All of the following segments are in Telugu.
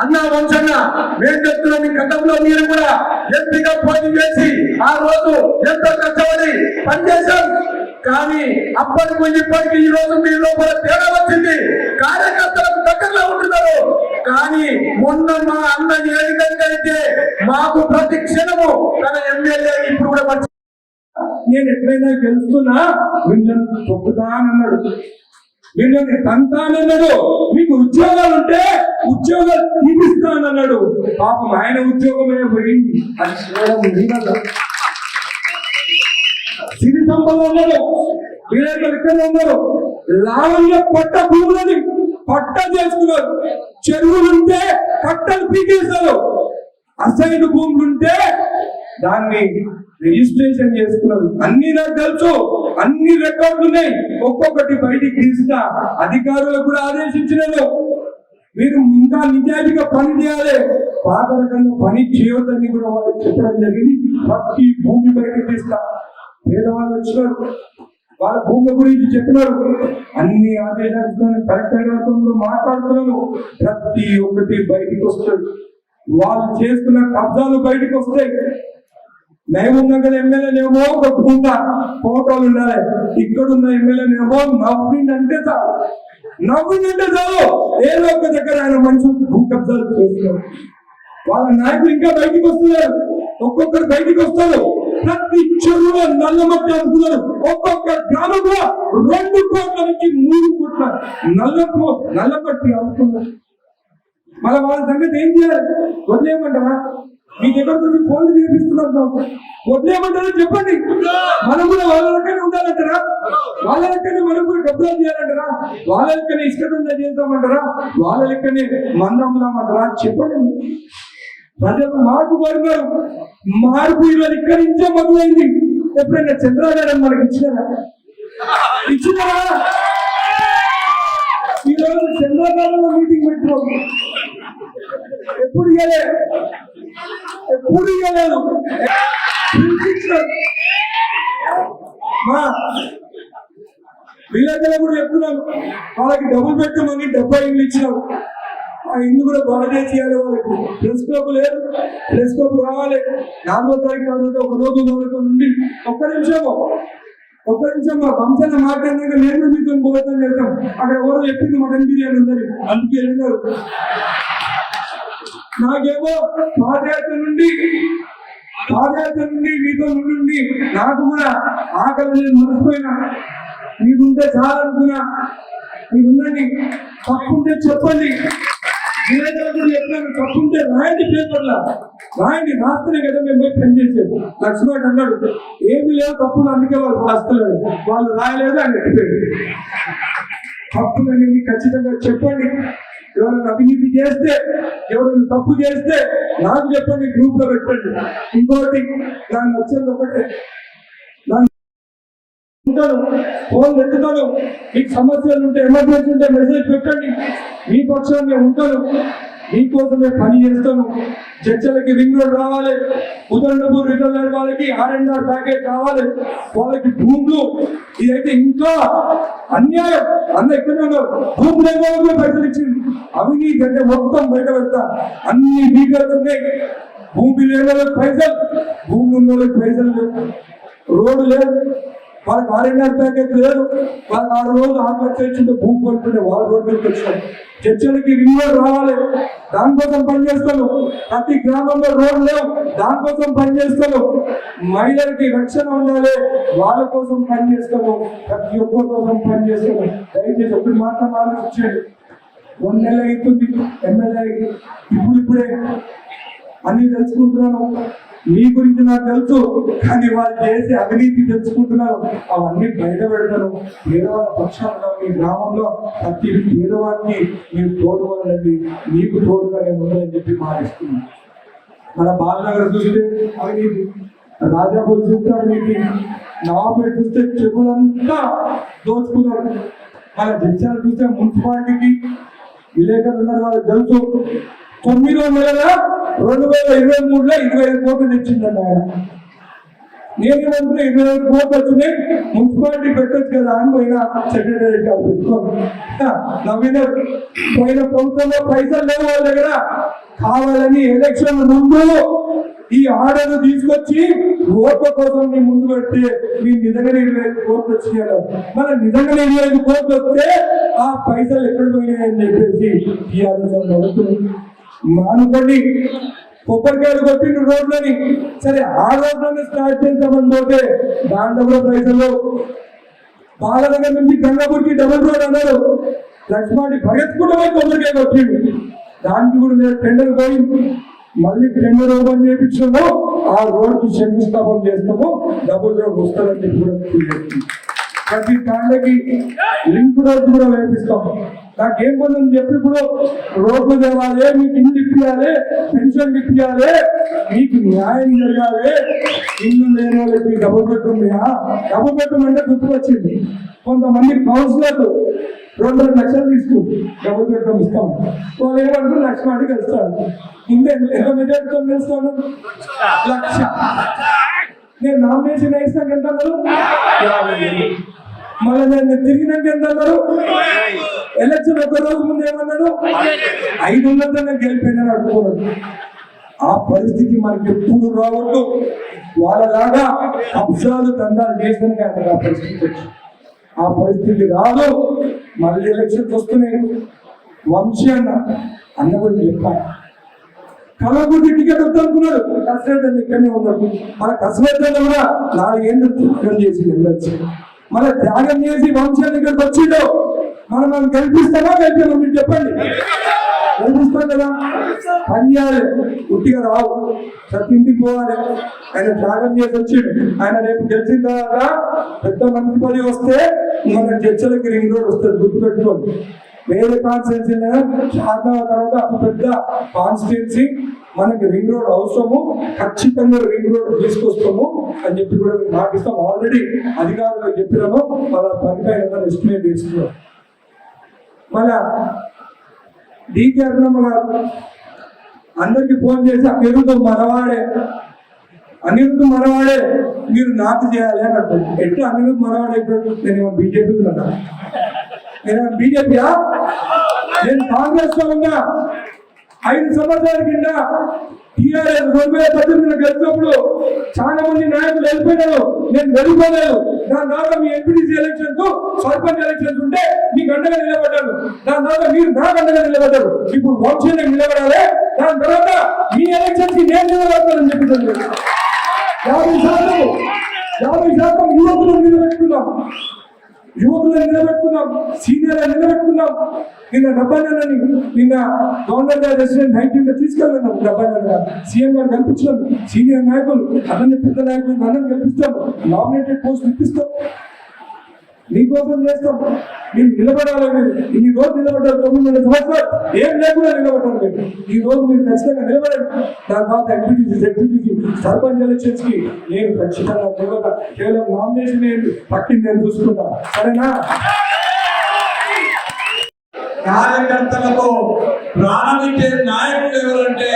అన్న వంశన్న మేము చెప్తున్నాం, ఈ గతంలో మీరు కూడా ఎంపీగా పోటీ చేసి ఆ రోజు ఎంతో కష్టపడి పనిచేశాం. కానీ అప్పటికి ఇప్పటికి ఈ రోజు మీ లోపల తేడా వచ్చింది. కార్యకర్తలకు దగ్గరలో ఉంటున్నారు. కానీ మొన్న మా అన్న ఏ విధంగా అయితే మాకు ప్రతి క్షణము తన ఎమ్మెల్యే ఇప్పుడు కూడా మంచి నేను ఎట్లయినా గెలుస్తున్నా వీళ్ళని తొక్కుతానన్నాడు, వీళ్ళని తంతానన్నాడు, మీకు ఉద్యోగాలు ఉంటే ఉద్యోగాలు తీపిస్తానన్నాడు. పాపం ఆయన ఉద్యోగమే పోయింది. అది సిరి సంపద ఉన్నారు, వీళ్ళందరూ ఇక్కడ ఉన్నారు. లావణ్య పట్ట భూములని పట్ట చేసుకున్నారు. చెరువులుంటే కట్టలు పీకేస్తారు. అసైన్ భూములుంటే దాన్ని రిజిస్ట్రేషన్ చేసుకున్నారు. అన్ని నాకు తెలుసు, అన్ని రికార్డులు ఉన్నాయి. ఒక్కొక్కటి బయటికి తీసిన అధికారులకు కూడా ఆదేశించినారు, మీరు ఇంకా నిజాయితీగా పని చేయాలి, పాత రకంగా పని చేయొద్దని కూడా వాళ్ళకి చెప్పడం జరిగింది. ప్రతి భూమి బయటకు తీస్తా. పేదవాళ్ళు వచ్చినారు, వాళ్ళ భూమి గురించి చెప్పినారు. అన్ని ఆదేశాలు కరెక్ట్ మాట్లాడుతున్నారు. ప్రతి ఒక్కటి బయటికి వస్తుంది. వాళ్ళు చేస్తున్న కబ్జాలు బయటకు వస్తాయి. మహబూబ్ నగర్ ఎమ్మెల్యేనేమో కొట్టుకుంటా ఫోటోలు ఉండాలి, ఇక్కడున్న ఎమ్మెల్యేనేమో నవ్విందంటే చాలు, నవ్విందంటే చాలు ఏదో ఒక దగ్గర ఆయన మనుషులు భూ కబ్జాలు చేస్తున్నారు. వాళ్ళ నాయకులు ఇంకా బయటికి వస్తున్నారు, ఒక్కొక్కరు బయటికి వస్తారు. ప్రతి చెరువులో నల్లమట్టి అమ్ముతున్నారు. ఒక్కొక్క గ్రామంలో 2 కోట్ల నుంచి 3 కోట్ల నల్లమట్టి అమ్ముతున్నారు. మళ్ళీ వాళ్ళ సంగతి ఏం చేయాలి? వదిలేయమంటారా? మీ దగ్గర నుంచి ఫోన్లు చేపిస్తున్నారు, వదిలేయమంటారా? చెప్పండి. మనం కూడా వాళ్ళ లెక్కనే ఉండాలంటారా? వాళ్ళ లెక్కనే మనం కూడా కబ్జాలు చేయాలంటారా? వాళ్ళ లెక్కనే ఇష్టంగా చేద్దామంటారా? వాళ్ళ లెక్కనే మందమ్ముదామంటారా? చెప్పండి. ప్రజలు మార్పు కోరుతారు. మార్పు ఈరోజు ఇక్కడి నుంచే మొదలైంది. ఎప్పుడైనా చంద్రబాబు మనకి ఇచ్చినారా? ఈరోజు చంద్రబాబు మీటింగ్ పెట్టినాం. ఎప్పుడు ఇవ్వలేదు. మా విలేకరులు కూడా చెప్తున్నాను, వాళ్ళకి డబ్బులు పెట్టమని 70 ఇండ్లు ఇచ్చినారు. ఆ ఇండ్లు కూడా బాగా చేయాలి. వాళ్ళకి టెలిస్కోప్ లేదు, టెలిస్కోప్ రావాలి. 4వ తారీఖు తర్వాత ఒక రోజు నుండి ఒక్క నిమిషం మా వంశన్న మాట్లాడినాక నేను మీతో పోతాను చేద్దాం. అక్కడ ఎవరో చెప్పింది మటన్ బిర్యానీ ఉందని, అందుకే వెళ్ళినారు. నాకేమో పాదయాత్ర నుండి మీతో నుండి నాకు కూడా ఆకలి నేను మర్చిపోయినా. మీకుంటే చాలనుకున్నా, మీకుందండి. తప్పుంటే చెప్పండి. చెప్పినాను, తప్పుంటే రాయండి, పేపర్లా రాయండి. రాస్తేనే కదా మేము పోయి పని చేసేది. లక్ష్మణ్ అన్నాడు, ఏమి లేవు తప్పులు, అందుకే వాళ్ళు రాస్తలేదు, వాళ్ళు రాయలేదు అని చెప్పాడు. తప్పులు అనేది ఖచ్చితంగా చెప్పండి. ఎవరైనా అవినీతి చేస్తే, ఎవరైనా తప్పు చేస్తే నాకు చెప్పండి, గ్రూప్ లో పెట్టండి. ఇంకోటి నాకు నచ్చేది ఒకటే, ఉంటాను, ఫోన్ ఎత్తుతాను. మీకు సమస్యలు ఉంటే, ఎమర్జెన్సీ ఉంటే మెసేజ్ పెట్టండి. మీ పక్షాన్ని ఉంటాను, మీకోసమే పని చేస్తాను. చర్చలకి రింగ్ రోడ్ రావాలి, ఉదండపూర్ రిజర్వేర్ వాళ్ళకి R&R ప్యాకేజ్ కావాలి, వాళ్ళకి భూములు. ఇదైతే ఇంకా అన్యాయం. అన్న ఎక్కడే ఉన్నారు, భూములు ఏమో పైసలు ఇచ్చింది. అవినీతి అంటే మొత్తం బయట పెడతా. అన్ని డీటెయిల్స్ ఉన్నాయి. భూమి లేని వాళ్ళకి పైసలు, భూమి ఉన్న వాళ్ళకి పైసలు లేవు, రోడ్డు లేదు, వాళ్ళకి R&R ప్యాకేజ్ లేదు. వాళ్ళకి 6 రోజులు 6 లక్షలు ఇచ్చింటే భూమి కొనుక్కుంటే వాళ్ళ రోడ్డు మీదకి వచ్చారు. చర్చలకి రింగ్ రోడ్ రావాలి, దానికోసం పనిచేస్తాను. ప్రతి గ్రామంలో రోడ్లు లేవు, దానికోసం పనిచేస్తాను. మహిళలకి రక్షణ ఉండాలి, వాళ్ళ కోసం పనిచేస్తాను. ప్రతి ఒక్కరి కోసం పనిచేస్తాను. దయచేసి ఒకటి మాత్రం ఆలోచించండి. 1 నెల అవుతుంది ఎమ్మెల్యే, ఇప్పుడిప్పుడే అన్ని తెలుసుకుంటున్నాను. మీ గురించి నాకు తెలుసు, కానీ వాళ్ళు చేసే అవినీతి తెలుసుకుంటున్నారు. అవన్నీ బయట పెడతాను. పేదవాళ్ళ పక్షాన మీ గ్రామంలో ప్రతి పేదవాడికి మీరు తోడుకోవాలండి, మీకు తోడుగా నేను ఉండాలని చెప్పి మాటిస్తున్నాను. మన బాలనగర్ చూస్తే అవినీతి, రాజాపూర్ చూస్తే అవినీతి, నవాపేట చూస్తే చెరువులంతా దోచుకున్నారు. మన జడ్జాలు చూస్తే మున్సిపాలిటీకి విలేకరులు ఉన్నారు, వాళ్ళకి తెలుసు. 9వ నెల 2023లో 25 కోట్లు తెచ్చిందండి ఆయన. నేనేమంటున్నా 25 కోట్లు వచ్చినాయి మున్సిపాలిటీ పెట్టొచ్చు కదా అని పోయినా సెక్రటరీ పెట్టుకోండి నవీన పోయిన ప్రభుత్వంలో పైసలు లేవు వాళ్ళ దగ్గర కావాలని ఎలక్షన్ ముందు ఈ ఆర్డర్ తీసుకొచ్చి ఓట్ల కోసం మీ ముందు పెడితే మీ నిజంగానే 25 కోట్లు వచ్చినాయి మన నిజంగానే 25 కోట్లు వస్తే ఆ పైసలు ఎక్కడ పోయినాయని చెప్పేసి అనుకోండి కొబ్బరికాయలు కొట్టిండు రోడ్లని సరే ఆ రోడ్లని స్టార్ట్ చేద్దామని పోతే దాంట్లో కూడా పైసలు బాలనగర్ నుంచి గంగాపూర్కి డబుల్ రోడ్ అన్నారు లక్ష్మాడి భగత్కుండా పోయి కొబ్బరికాయ కొట్టిండు దానికి కూడా మేము టెండర్ పోయింది మళ్ళీ టెండర్ ఓపెన్ చేయించాము ఆ రోడ్కి శంకుస్థాపన చేస్తాము డబుల్ రోడ్ వస్తుందని చెప్పి కూడా ప్రతి దానికి లింక్ రోడ్ కూడా వేపిస్తాం నాకేం పనులని చెప్పి ఇప్పుడు రోడ్లు తేవాలి మీకు ఇల్లు ఇప్పియాలి పెన్షన్ ఇప్పియాలి మీకు న్యాయం జరగాలి ఇల్లు లేని వాళ్ళకి డబుల్ బెడ్రూమ్ డబుల్ బెడ్రూమ్ అంటే గుర్తుకొచ్చింది కొంతమంది కౌన్సిలర్లు 2.5 లక్షలు తీసుకుంది డబుల్ బెడ్రూమ్ ఇస్తాం వాళ్ళు ఏమంటారు లక్ష మందికి వెళ్తారు ఇంకా ఎంత మెజార్టీతో గెలుస్తాను 1,00,000 నేను నామినేషన్ వేసినాక ఎంత అన్నారు 50,000 మళ్ళీ నేను తిరిగినాక ఎంత అన్నారు ఎలక్షన్ ఒక రోజు ముందు ఏమన్నాడు 500 గెలిపోయినారు అనుకోవద్దు ఆ పరిస్థితి మనకి ఎప్పుడు రావద్దు వాళ్ళలాగా అంశాలు దండాలు చేసిన ఆ పరిస్థితి ఆ పరిస్థితి రాదు మళ్ళీ ఎలక్షన్స్ వస్తున్నాయి వంశీ అన్న కూడా చెప్పాలి కలగుడి టికెట్ వద్దనుకున్నాడు కసరత్ ఇక్కడనే ఉన్నాడు మన కసరత్ కూడా 4 ఏళ్ళు త్యాగం చేసి వెళ్ళొచ్చు మన త్యాగం చేసి వంశాన్ని ఇక్కడికి వచ్చిండో మనం గెలిపిస్తామా గెలిపామా మీరు చెప్పండి గెలిపిస్తాం కదా పని చేయాలి ఉట్టిగా రావు ప్రతి ఇంటికి పోవాలి ఆయన త్యాగం చేసి వచ్చిండు ఆయన రేపు గెలిచిన తర్వాత పెద్ద మంత్రి పని వస్తే మన చర్చలకి రింగ్ రోడ్ వస్తుంది గుర్తుపెట్టుకోండి వేరే కాన్స్టిట్యున్సీ శాతం తర్వాత అతి పెద్ద కాన్స్టిట్యున్సీ మనకి రింగ్ రోడ్ అవసరము ఖచ్చితంగా రింగ్ రోడ్ తీసుకొస్తాము అని చెప్పి కూడా మాటిస్తాం ఆల్రెడీ అధికారులకు చెప్పినాము వాళ్ళ పనిపైన ఎస్టిమేట్ తీసుకున్నాం మన డీకే అన్నమ్మ గారు అందరికి ఫోన్ చేసి అనిరుద్ధ మనవాడే మీరు నాకు చేయాలి అని అంటారు ఎట్లా అనిరుద్ధ మనవాడే నేను బీజేపీకి ఉన్నా నేను బీజేపీయా నేను కాంగ్రెస్ లో ఉన్నా 5 సంవత్సరాల కింద టీఆర్ఎస్ 2018 గెలిచినప్పుడు చాలా మంది నాయకులు వెళ్ళిపోయినారు నేను వెళ్ళిపోలేదు దాని తర్వాత మీ ఎంపీటీసీ ఎలక్షన్స్ సర్పంచ్ ఎలక్షన్స్ ఉంటే మీకు అండగా నిలబడ్డాను దాని తర్వాత మీరు నాకు అండగా నిలబడ్డారు ఇప్పుడు వంశీని నిలబడాలి దాని తర్వాత మీ ఎలక్షన్స్ కి నేను నిలబడతానని చెప్తున్నాను 50% యువకులను నిలబెట్టుకున్నాం సీనియర్ నిలబెట్టుకున్నాం నిన్న డబ్బాలని నిన్న గవర్నర్ గారు రెసిడెంట్ హైటీగా తీసుకెళ్ళినాం డబ్బాగా సీఎం గారు కల్పించాం సీనియర్ నాయకులు అతన్ని పెద్ద నాయకులు అందరం కల్పిస్తాం నామినేటెడ్ పోస్ట్ ఇప్పిస్తాం మీకోసం చేస్తాం మీరు నిలబడాలని ఇన్ని రోజులు నిలబడ్డారు 9 సంవత్సరాలు ఏం లేకుండా నిలబడ్డారు మీరు ఈ రోజు మీరు ఖచ్చితంగా నిలబడండి దాని తర్వాత ఎంపీటీసీ సర్పంచ్ ఎలక్షన్స్ కి నేను ఖచ్చితంగా కేవలం నామినేషన్ పట్టింది నేను చూసుకుంటా సరేనా కార్యకర్తలకు ప్రారంభించే నాయకులు ఎవరంటే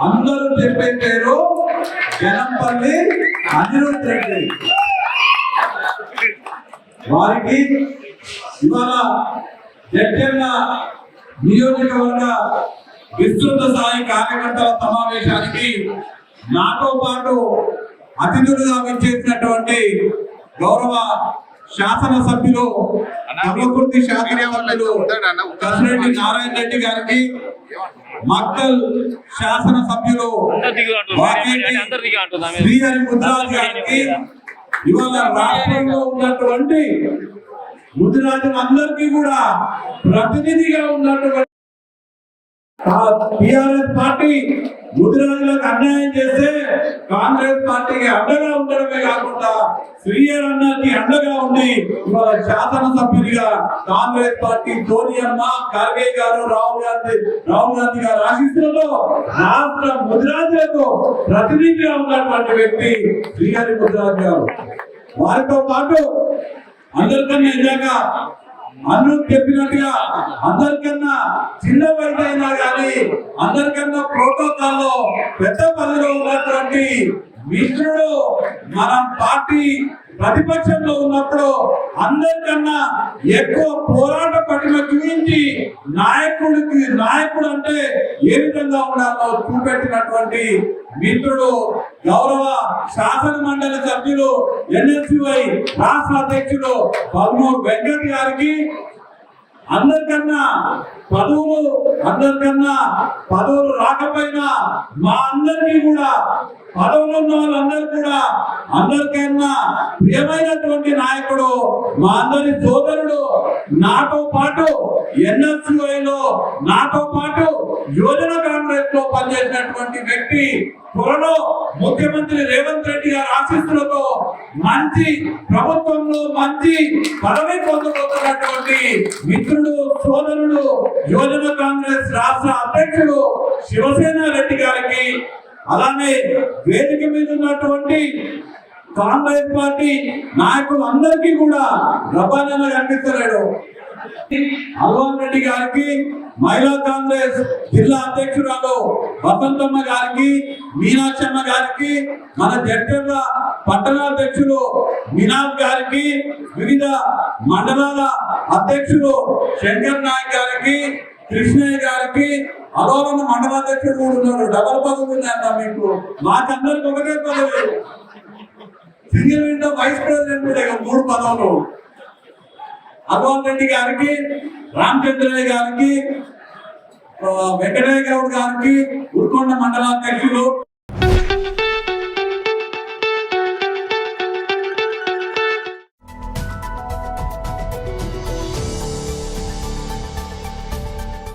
అందరూ చెప్పే పేరు జనంపల్లి అనిరుద్ధ్ రెడ్డి వారికి ఇవాళ జడ్చర్ల నియోజకవర్గ విస్తృత స్థాయి కార్యకర్తల సమావేశానికి నాతో పాటు అతిథులుగా విచ్చేసినటువంటి గౌరవ శాసనసభ్యులు కల్వకుర్తి శాసనసభ్యులు కసిరెడ్డి నారాయణ రెడ్డి గారికి మక్కల్ శాసనసభ్యులు శ్రీహరి ముద్రాజ్ గారికి ఇవాళ రాష్ట్రంలో ఉన్నటువంటి ముదిరాజు అందరికీ కూడా ప్రతినిధిగా ఉన్నటువంటి టిఆర్ఎస్ పార్టీ ముదిరాజులకు అన్యాయం చేస్తే కాంగ్రెస్ పార్టీకి అండగా ఉండడమే కాకుండా శ్రీయర్ అన్నకి అండగా ఉండి ఇవాళ శాసనసభ్యులుగా కాంగ్రెస్ పార్టీ సోనియమ్మ ఖర్గే గారు రాహుల్ గాంధీ గారు ఆశీస్సులతో రాష్ట్ర ముదిరాజులకు ప్రతినిధిగా ఉన్నటువంటి వ్యక్తి శ్రీహరి ముదిరాజు గారు వారితో పాటు అందరికన్నా ఇందాక అందరూ చెప్పినట్టుగా అందరికన్నా చిన్న వయసు అయినా కానీ అందరికన్నా ప్రోటోకాల్ లో పెద్ద పదవిలో ఉన్నటువంటి మిత్రుడు మనం పార్టీ ప్రతిపక్షంలో ఉన్నప్పుడు అందరికన్నా ఎక్కువ పోరాట పటిమ చూపించి నాయకుడు అంటే ఏ విధంగా ఉండాలో చూపెట్టినటువంటి మిత్రుడు గౌరవ శాసన మండలి సభ్యులు ఎన్ఎస్యుఐ రాష్ట్ర అధ్యక్షులు పల్మూరు వెంకట్ గారికి అందరికన్నా పదవులు రాకపోయినా మా అందరికీ కూడా పదవులు ఉన్న వాళ్ళందరూ కూడా అందరికన్నా ప్రియమైనటువంటి నాయకుడు మా అందరి సోదరుడు, నాతో పాటు ఎన్ఎస్యుఐలో నాతో పాటు యువజన కాంగ్రెస్ లో పనిచేసినటువంటి వ్యక్తి, త్వరలో ముఖ్యమంత్రి రేవంత్ రెడ్డి గారి ఆశీస్సులతో మంచి ప్రభుత్వంలో మంచి పదవి పొందబోతున్నటువంటి మిత్రుడు, సోదరుడు, యువజన కాంగ్రెస్ రాష్ట్ర అధ్యక్షుడు శివసేన రెడ్డి గారికి, అలానే వేదిక మీద ఉన్నటువంటి కాంగ్రెస్ పార్టీ నాయకులందరికీ కూడా రబానా కనిపిస్తలేడు అల్వాన్ రెడ్డి గారికి, మహిళా కాంగ్రెస్ జిల్లా అధ్యక్షురాలు వసంతమ్మ గారికి, మీనాక్షమ్మ గారికి, మన జడ్చర్ల పట్టణాధ్యక్షులు మినాల్ గారికి, వివిధ మండలాల అధ్యక్షులు శంకర్ నాయక్ గారికి, కృష్ణయ్య గారికి, అలోరన్న మండలాధ్యక్షుడు కూడా ఉన్నారు. డబల్ పదవి ఉందన్న మీకు. మాకందరికి ఒకటే పదవి, సింగిల్ విండో వైస్ ప్రెసిడెంట్ 3 పదవులు. అల్వాన్ రెడ్డి గారికి, రామచంద్రయ్య గారికి, వెంకటయ్య గౌడ్ గారికి, ఉర్కొండ మండలాధ్యక్షులు